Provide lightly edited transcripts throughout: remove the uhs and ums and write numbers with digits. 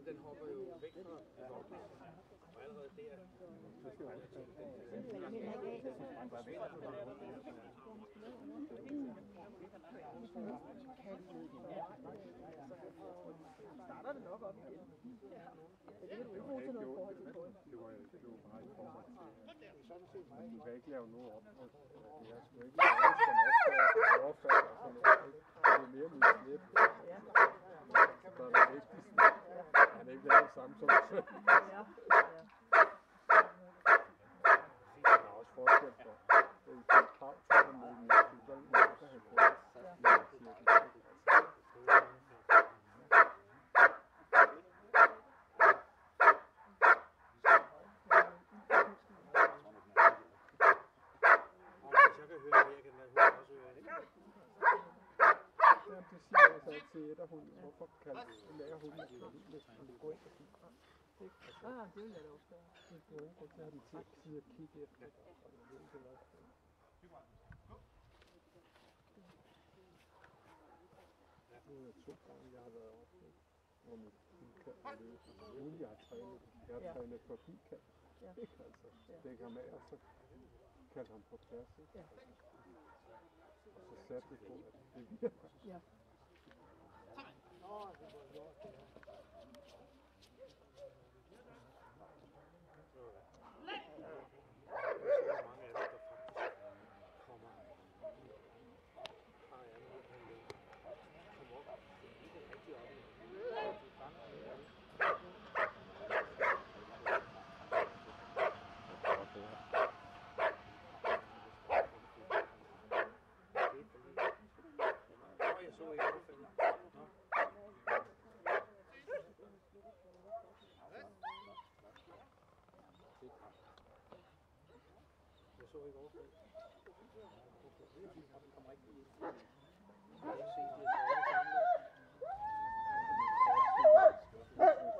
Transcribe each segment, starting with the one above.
Den hopper jo væk fra og allerede der. Starter det nok op igen. Det kan du ikke bruge til noget forhold til tøj. Det var bare i forhold til. Du kan ikke lave noget op. Det er sgu ikke noget, som overfald og sådan noget. Det er mere min slip. Så er det vigtigste. Han er ikke lavet samme som søn. Der er også forskel på. Det er et krav til ham med en cykel, men også have på. Det siger jeg så til etterhunden. Hvorfor lærer hunden at gå ind og kigge frem? Det vil jeg da også gøre. Det går ikke, så har de til at sidde og kigge efter. Det er 2 gange, jeg har været oppe, hvor mit bilkald er løbet. Nu jeg har trænet. Jeg har trænet på bilkald. Ikke altså. Dækker ham af, og så kaldte ham på plads. Og så satte vi på, at det virker. Ja.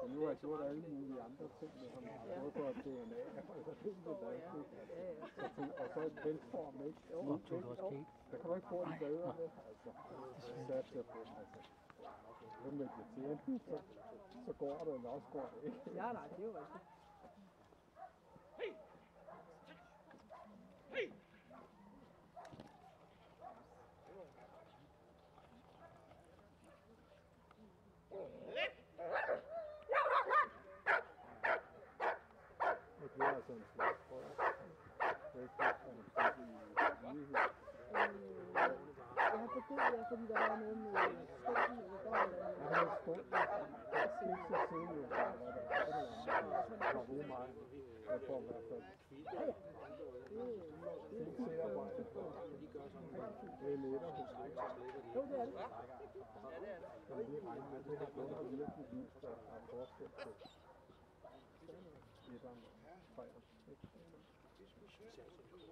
Nu har jeg gjort alle mulige andre ting med ham. Jeg har gjort DNA, og så et væltform, ikke? Der kan du ikke få en bedre med, altså. Så satte jeg på, altså. Nu med det så går det, eller også går det ikke. Ja, nej, det er jo rigtigt. Det er altså en slags prøve. Det er ikke sådan en nyhed. Jeg har begyndt, fordi der var noget med skænden, eller der var noget. Jeg har stået ikke så siden, der var der et eller andet, der var meget. Jeg tror i hvert fald. Det er serarbejde. Det er lettere hos mig. Jo, det er det. Men vi regner med, det har gået virkelig vist, at der er forskel på etteren og træerne.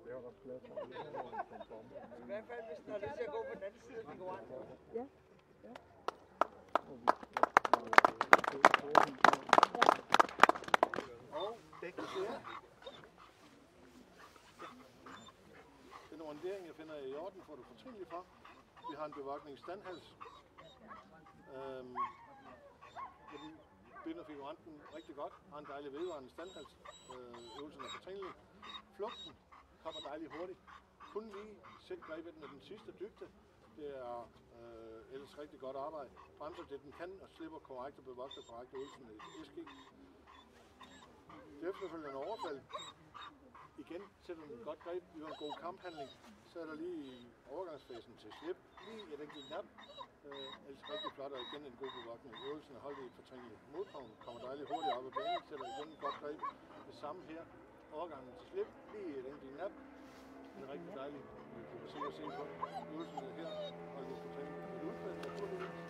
Det er jo også glad for, at vi har en bombe. I hvert fald, hvis den har lyst til at gå på den anden side af figuren. Ja. Og dæk der. Den orientering, jeg finder i orden, får du fortrinligt for. Vi har en bevogtning standhals. Den binder figuranten rigtig godt. Har en dejlig vedvarende standhals. Øvelsen er fortrinlig. Flugten kommer dejligt hurtigt. Kun lige sæt grebet med den sidste dybde. Det er ellers rigtig godt arbejde. Bremser det den kan og slipper korrekt og bevogter korrekt øvelsen i SG. Det efterfølgende overfald. Igen sætter den et godt greb. Vi har en god kamphandling. Så er der lige i overgangsfasen til slip. Lige et enkelt nap. Ellers rigtig flot og igen en god bevogtning. Øvelsen er holdt i et fortrængeligt modpunkt. Kommer dejligt hurtigt op ad banen. Sætter igen et godt greb. Det samme her. Overgangen til slip. Lige et enkelt nap. Det er rigtig dejligt. Du kan se på øvelsen her. Holdt i et fortrængeligt udfald naturligvis.